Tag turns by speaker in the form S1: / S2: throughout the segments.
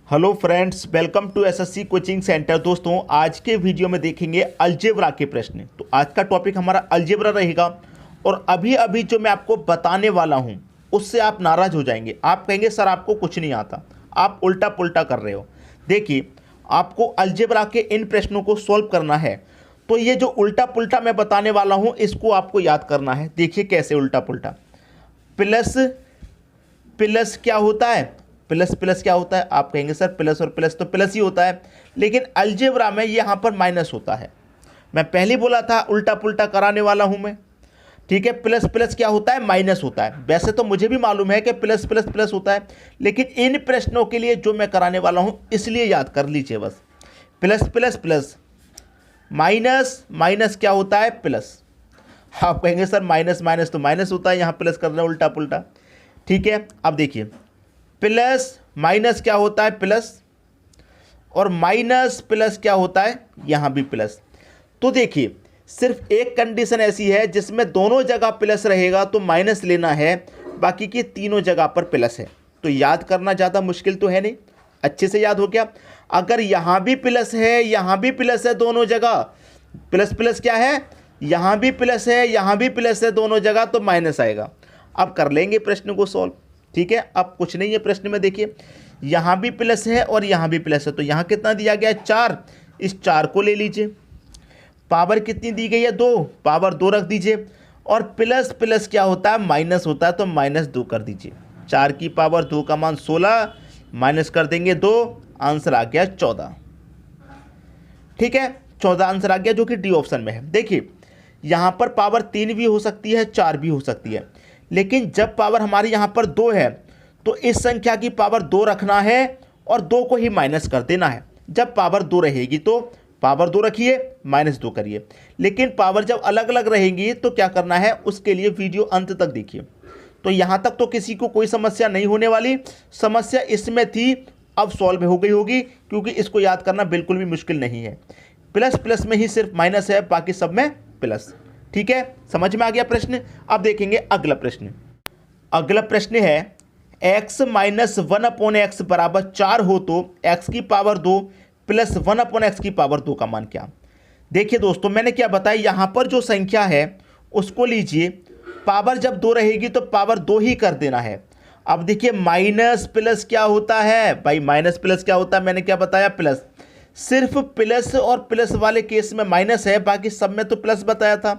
S1: Hello friends, welcome to SSC coaching centre. दोस्तों, आज के वीडियो में देखेंगे अलजेब्रा के प्रश्न। तो आज का टॉपिक हमारा अलजेब्रा रहेगा और अभी अभी जो मैं आपको बताने वाला हूं उससे आप नाराज़ हो जाएंगे। आप कहेंगे सर आपको कुछ नहीं आता, आप उल्टा पुल्टा कर रहे हो। देखिए, आपको अलजेब्रा के इन प्रश्नों को सॉल्व करना है, तो ये जो उल्टा पुल्टा मैं बताने वाला हूँ इसको आपको याद करना है। देखिए कैसे उल्टा पुल्टा। प्लस प्लस क्या होता है? प्लस प्लस क्या होता है? आप कहेंगे सर प्लस और प्लस तो प्लस ही होता है, लेकिन अलजेब्रा में यहाँ पर माइनस होता है। मैं पहले बोला था उल्टा पुल्टा कराने वाला हूँ मैं, ठीक है। प्लस प्लस क्या होता है? माइनस होता है। वैसे तो मुझे भी मालूम है कि प्लस प्लस प्लस होता है, लेकिन इन प्रश्नों के लिए जो मैं कराने वाला हूँ इसलिए याद कर लीजिए बस। Plus plus plus, minus minus क्या होता है? प्लस। आप कहेंगे सर माइनस माइनस तो माइनस होता है, यहाँ प्लस कर रहे हैं उल्टा पुल्टा, ठीक है। अब देखिए, प्लस माइनस क्या होता है? प्लस। और माइनस प्लस क्या होता है? यहाँ भी प्लस। तो देखिए, सिर्फ एक कंडीशन ऐसी है जिसमें दोनों जगह प्लस रहेगा तो माइनस लेना है, बाकी की तीनों जगह पर प्लस है। तो याद करना ज़्यादा मुश्किल तो है नहीं, अच्छे से याद हो गया। अगर यहाँ भी प्लस है, यहाँ भी प्लस है, दोनों जगह प्लस प्लस क्या है? यहाँ भी प्लस है, यहाँ भी प्लस है, दोनों जगह तो माइनस आएगा। अब कर लेंगे प्रश्न को सॉल्व, ठीक है। अब कुछ नहीं है प्रश्न में, देखिए यहाँ भी प्लस है और यहाँ भी प्लस है, तो यहाँ कितना दिया गया है? 4। इस 4 को ले लीजिए। पावर कितनी दी गई है? 2। पावर 2 रख दीजिए। और प्लस प्लस क्या होता है? माइनस होता है, तो -2 कर दीजिए। 4 की पावर 2 का मान 16, माइनस कर देंगे 2, आंसर आ गया 14। ठीक है, 14 आंसर आ गया, जो कि डी ऑप्शन में है। देखिए, यहाँ पर पावर 3 भी हो सकती है, 4 भी हो सकती है, लेकिन जब पावर हमारी यहाँ पर 2 है तो इस संख्या की पावर 2 रखना है और 2 को ही माइनस कर देना है। जब पावर 2 रहेगी तो पावर 2 रखिए, -2 करिए, लेकिन पावर जब अलग अलग रहेंगी तो क्या करना है, उसके लिए वीडियो अंत तक देखिए। तो यहाँ तक तो किसी को कोई समस्या नहीं होने वाली। समस्या इसमें थी, अब सॉल्व हो गई होगी, क्योंकि इसको याद करना बिल्कुल भी मुश्किल नहीं है। प्लस प्लस में ही सिर्फ माइनस है, बाकी सब में प्लस। ठीक है, समझ में आ गया प्रश्न। अब देखेंगे अगला प्रश्न। अगला प्रश्न है, x - 1/x बराबर 4 हो तो x की पावर 2 प्लस 1/x की पावर 2 का मान क्या? देखिए दोस्तों, मैंने क्या बताया, यहाँ पर जो संख्या है उसको लीजिए, पावर जब 2 रहेगी तो पावर 2 ही कर देना है। अब देखिए, माइनस प्लस क्या होता है भाई? माइनस प्लस क्या होता है? मैंने क्या बताया? प्लस। सिर्फ प्लस और प्लस वाले केस में माइनस है, बाकी सब में तो प्लस बताया था,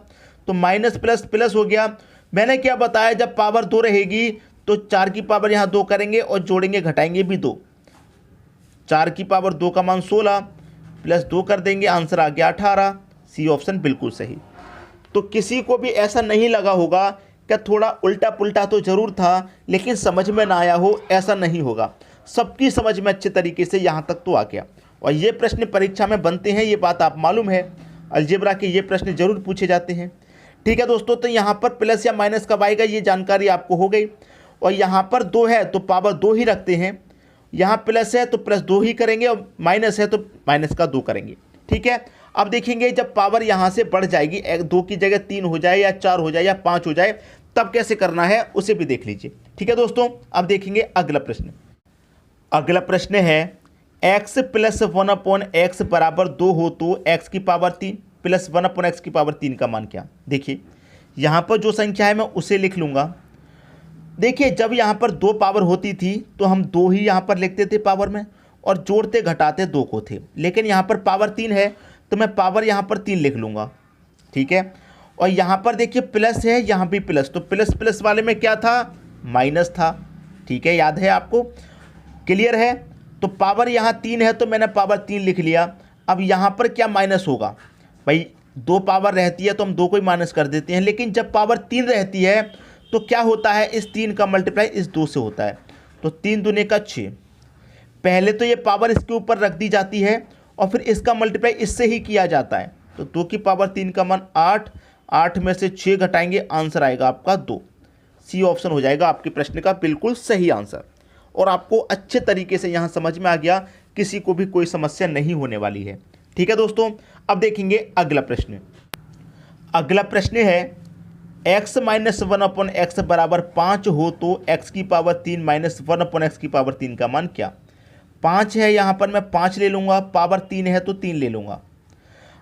S1: तो माइनस प्लस प्लस हो गया। मैंने क्या बताया, जब पावर 2 रहेगी तो 4 की पावर यहाँ 2 करेंगे और जोड़ेंगे घटाएंगे भी 2। 4 की पावर 2 का मान 16, प्लस 2 कर देंगे, आंसर आ गया 18। सी ऑप्शन बिल्कुल सही। तो किसी को भी ऐसा नहीं लगा होगा कि थोड़ा उल्टा पुल्टा तो जरूर था लेकिन समझ में ना आया हो, ऐसा नहीं होगा। सबकी समझ में अच्छे तरीके से यहाँ तक तो आ गया। और ये प्रश्न परीक्षा में बनते हैं, ये बात आप मालूम है। अलजेब्रा के ये प्रश्न जरूर पूछे जाते हैं। ठीक है दोस्तों, तो यहाँ पर प्लस या माइनस कब आएगा ये जानकारी आपको हो गई। और यहाँ पर 2 है तो पावर 2 ही रखते हैं, यहाँ प्लस है तो प्लस 2 ही करेंगे और माइनस है तो माइनस का 2 करेंगे। ठीक है, अब देखेंगे जब पावर यहाँ से बढ़ जाएगी, 2 की जगह 3 हो जाए या 4 हो जाए या 5 हो जाए, तब कैसे करना है उसे भी देख लीजिए। ठीक है दोस्तों, अब देखेंगे अगला प्रश्न। अगला प्रश्न है, x प्लस 1/x बराबर 2 हो तो x की पावर 3 प्लस 1/x की पावर 3 का मान क्या? देखिए, यहाँ पर जो संख्या है मैं उसे लिख लूँगा। देखिए, जब यहाँ पर 2 पावर होती थी तो हम 2 ही यहाँ पर लिखते थे पावर में, और जोड़ते घटाते 2 को थे, लेकिन यहाँ पर पावर 3 है तो मैं पावर यहाँ पर 3 लिख लूँगा। ठीक है, और यहाँ पर देखिए प्लस है, यहाँ भी प्लस, तो प्लस प्लस वाले में क्या था? माइनस था। ठीक है, याद है आपको? क्लियर है? तो पावर यहाँ 3 है तो मैंने पावर 3 लिख लिया। अब यहाँ पर क्या माइनस होगा भाई? 2 पावर रहती है तो हम 2 को ही माइनस कर देते हैं, लेकिन जब पावर 3 रहती है तो क्या होता है, इस 3 का मल्टीप्लाई इस 2 से होता है, तो 3 दूने का 6। पहले तो ये पावर इसके ऊपर रख दी जाती है और फिर इसका मल्टीप्लाई इससे ही किया जाता है, तो 2 की पावर 3 का मान 8, 8 में से 6 घटाएंगे, आंसर आएगा आपका 2। सी ऑप्शन हो जाएगा आपके प्रश्न का बिल्कुल सही आंसर। और आपको अच्छे तरीके से यहाँ समझ में आ गया, किसी को भी कोई समस्या नहीं होने वाली है। ठीक है दोस्तों, अब देखेंगे अगला प्रश्न। अगला प्रश्न है, x - 1/x बराबर 5 हो तो x की पावर 3 - 1/x की पावर 3 का मान क्या? 5 है, यहाँ पर मैं 5 ले लूँगा, पावर 3 है तो 3 ले लूँगा।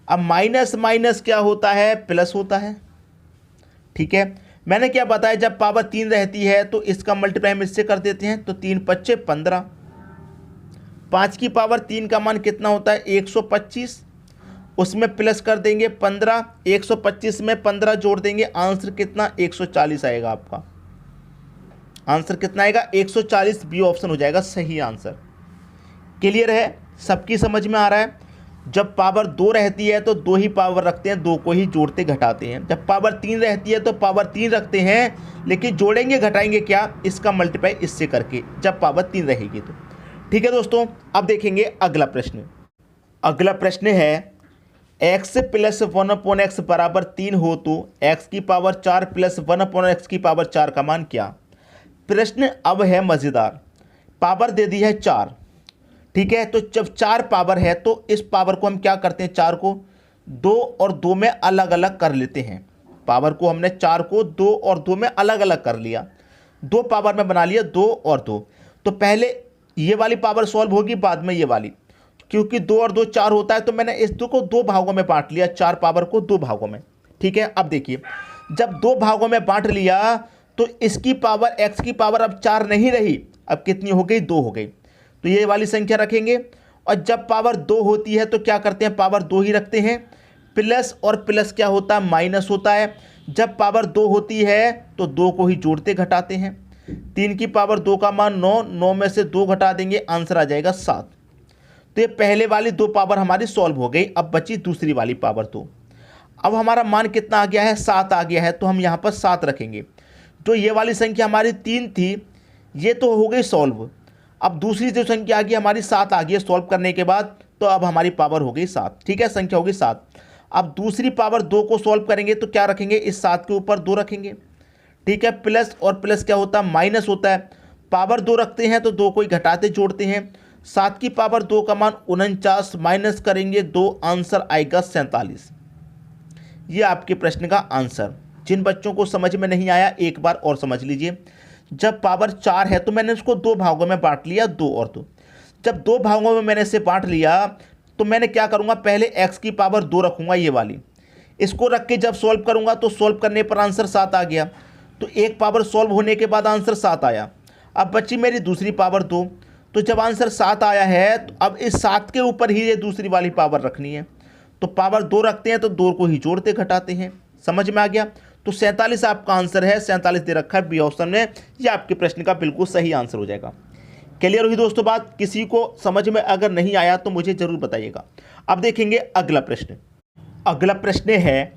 S1: अब माइनस माइनस क्या होता है, प्लस होता है। ठीक है, मैंने क्या बताया, जब पावर 3 रहती है तो इसका मल्टीप्लाई हम इससे कर देते हैं, तो 3 पच्चे 15। 5 की पावर 3 का मान कितना होता है, 125, उसमें प्लस कर देंगे 15, 125 में 15 जोड़ देंगे, आंसर कितना 140 आएगा। आपका आंसर कितना आएगा, 140। बी ऑप्शन हो जाएगा सही आंसर। क्लियर है, सबकी समझ में आ रहा है। जब पावर 2 रहती है तो 2 ही पावर रखते हैं, 2 को ही जोड़ते घटाते हैं। जब पावर 3 रहती है तो पावर 3 रखते हैं, लेकिन जोड़ेंगे घटाएंगे क्या, इसका मल्टीप्लाई इससे करके, जब पावर 3 रहेगी तो। ठीक है दोस्तों, अब देखेंगे अगला प्रश्न। अगला प्रश्न है, x प्लस 1/x बराबर 3 हो तो x की पावर 4 प्लस 1/x की पावर 4 का मान क्या। प्रश्न अब है मज़ेदार। पावर दे दी है 4, ठीक है, तो जब 4 पावर है तो इस पावर को हम क्या करते हैं, 4 को 2 और 2 में अलग अलग कर लेते हैं। पावर को हमने 4 को 2 और 2 में अलग अलग कर लिया, 2 पावर में बना लिया, 2 और 2। तो पहले ये वाली पावर सॉल्व होगी, बाद में ये वाली, क्योंकि 2 और 2 4 होता है, तो मैंने इस 2 को 2 भागों में बांट लिया, 4 पावर को 2 भागों में। ठीक है, अब देखिए, जब 2 भागों में बांट लिया तो इसकी पावर, x की पावर अब 4 नहीं रही, अब कितनी हो गई, 2 हो गई। तो ये वाली संख्या रखेंगे, और जब पावर 2 होती है तो क्या करते हैं, पावर 2 ही रखते हैं। प्लस और प्लस क्या होता है, माइनस होता है। जब पावर 2 होती है तो 2 को ही जोड़ते घटाते हैं। 3 की पावर 2 का मान 9, 9 में से 2 घटा देंगे, आंसर आ जाएगा 7। तो ये पहले वाली 2 पावर हमारी सॉल्व हो गई। अब बची दूसरी वाली पावर 2। अब हमारा मान कितना आ गया है, 7 आ गया है, तो हम यहाँ पर 7 रखेंगे। जो ये वाली संख्या हमारी 3 थी, ये तो हो गई सॉल्व। अब दूसरी जो संख्या आ गई हमारी 7 आ गई है सॉल्व करने के बाद, तो अब हमारी पावर हो गई 7। ठीक है, संख्या हो गई 7। अब दूसरी पावर 2 को सॉल्व करेंगे तो क्या रखेंगे, इस 7 के ऊपर 2 रखेंगे। ठीक है, प्लस और प्लस क्या होता है, माइनस होता है। पावर 2 रखते हैं तो 2 को ही घटाते जोड़ते हैं। 7 की पावर 2 का मान 49, माइनस करेंगे 2, आंसर आएगा 47। ये आपके प्रश्न का आंसर। जिन बच्चों को समझ में नहीं आया एक बार और समझ लीजिए। जब पावर 4 है तो मैंने उसको 2 भागों में बांट लिया, 2 और 2। जब 2 भागों में मैंने इसे बांट लिया तो मैंने क्या करूँगा, पहले x की पावर 2 रखूँगा, ये वाली, इसको रख के जब सॉल्व करूँगा तो सॉल्व करने पर आंसर 7 आ गया। तो एक पावर सॉल्व होने के बाद आंसर 7 आया। अब बची मेरी दूसरी पावर 2। तो जब आंसर 7 आया है तो अब इस 7 के ऊपर ही ये दूसरी वाली पावर रखनी है। तो पावर 2 रखते हैं तो 2 को ही जोड़ते घटाते हैं। समझ में आ गया। तो 47 आपका आंसर है, 47 दे रखा है बी ऑप्शन में। ये आपके प्रश्न का बिल्कुल सही आंसर हो जाएगा। क्लियर हुई दोस्तों बात। किसी को समझ में अगर नहीं आया तो मुझे ज़रूर बताइएगा। अब देखेंगे अगला प्रश्न। अगला प्रश्न है,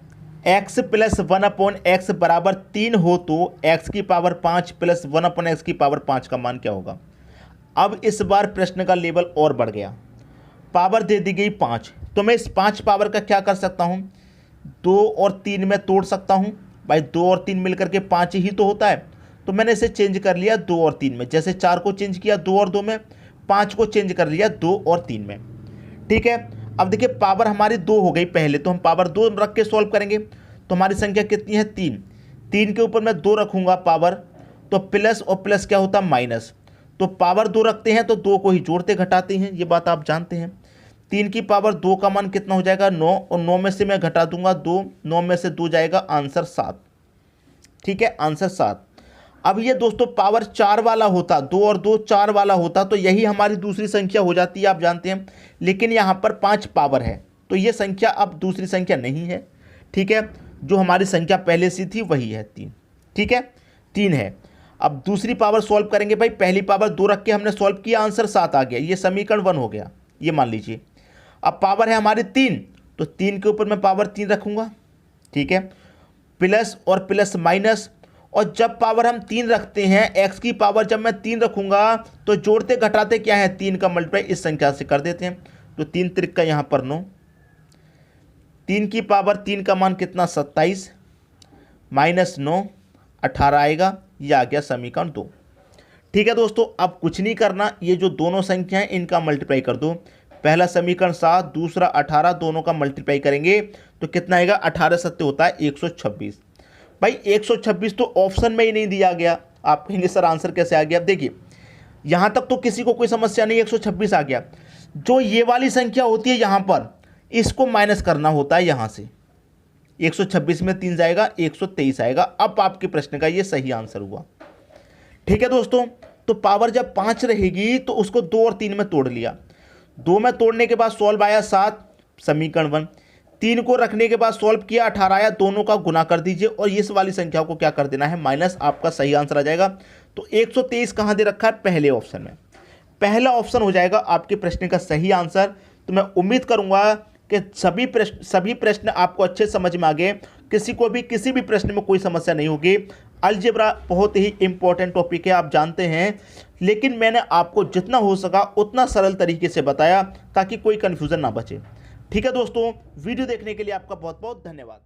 S1: x प्लस 1/x बराबर 3 हो तो x की पावर 5 प्लस 1/x की पावर 5 का मान क्या होगा। अब इस बार प्रश्न का लेवल और बढ़ गया। पावर दे दी गई 5, तो मैं इस 5 पावर का क्या कर सकता हूँ, 2 और 3 में तोड़ सकता हूँ। भाई 2 और 3 मिलकर के 5 ही तो होता है। तो मैंने इसे चेंज कर लिया 2 और 3 में। जैसे 4 को चेंज किया 2 और 2 में, 5 को चेंज कर लिया 2 और 3 में। ठीक है, अब देखिए पावर हमारी 2 हो गई पहले, तो हम पावर 2 रख के सॉल्व करेंगे। तो हमारी संख्या कितनी है, 3। 3 के ऊपर मैं 2 रखूँगा पावर, तो प्लस और प्लस क्या होता है, माइनस। तो पावर 2 रखते हैं तो 2 को ही जोड़ते घटाते हैं, ये बात आप जानते हैं। 3 की पावर 2 का मान कितना हो जाएगा, 9, और 9 में से मैं घटा दूंगा 2, 9 में से 2 जाएगा, आंसर 7। ठीक है, आंसर 7। अब ये दोस्तों पावर 4 वाला होता, 2 और 2 4 वाला होता तो यही हमारी दूसरी संख्या हो जाती है, आप जानते हैं। लेकिन यहाँ पर 5 पावर है तो ये संख्या अब दूसरी संख्या नहीं है। ठीक है, जो हमारी संख्या पहले से थी वही है 3। ठीक है, 3 है। अब दूसरी पावर सॉल्व करेंगे। भाई पहली पावर 2 रख के हमने सॉल्व किया, आंसर 7 आ गया, ये समीकरण 1 हो गया, ये मान लीजिए। अब पावर है हमारी 3, तो 3 के ऊपर मैं पावर 3 रखूँगा। ठीक है, प्लस और प्लस माइनस, और जब पावर हम 3 रखते हैं, x की पावर जब मैं 3 रखूँगा तो जोड़ते घटाते क्या है, 3 का मल्टीप्लाई इस संख्या से कर देते हैं। तो 3 त्रिक का यहाँ पर 9, 3 की पावर 3 का मान कितना, 27, माइनस 9, 18 आएगा। ये आ गया समीकरण 2। ठीक है दोस्तों, अब कुछ नहीं करना, ये जो दोनों संख्या हैं इनका मल्टीप्लाई कर दो। पहला समीकरण 7, दूसरा 18, दोनों का मल्टीप्लाई करेंगे तो कितना आएगा, 18 सत्ते होता है 126। भाई 126 तो ऑप्शन में ही नहीं दिया गया। आप कहेंगे सर आंसर कैसे आ गया। अब देखिए यहाँ तक तो किसी को कोई समस्या नहीं, 126 आ गया। जो ये वाली संख्या होती है यहाँ पर, इसको माइनस करना होता है यहाँ से। 126 में 3 जाएगा, 123 आएगा। अब आपके प्रश्न का ये सही आंसर हुआ। ठीक है दोस्तों, तो पावर जब 5 रहेगी तो उसको 2 और 3 में तोड़ लिया। 2 में तोड़ने के बाद सॉल्व आया 7, समीकरण 1। 3 को रखने के बाद सॉल्व किया, 18 आया, दोनों का गुना कर दीजिए और इस वाली संख्या को क्या कर देना है, माइनस। आपका सही आंसर आ जाएगा। तो 123 कहाँ दे रखा है, पहले ऑप्शन में। पहला ऑप्शन हो जाएगा आपके प्रश्न का सही आंसर। तो मैं उम्मीद करूंगा कि सभी प्रश्न आपको अच्छे समझ में आ गए, किसी को भी किसी भी प्रश्न में कोई समस्या नहीं होगी। अलजेब्रा बहुत ही इंपॉर्टेंट टॉपिक है, आप जानते हैं, लेकिन मैंने आपको जितना हो सका उतना सरल तरीके से बताया ताकि कोई कन्फ्यूज़न ना बचे। ठीक है दोस्तों, वीडियो देखने के लिए आपका बहुत बहुत धन्यवाद।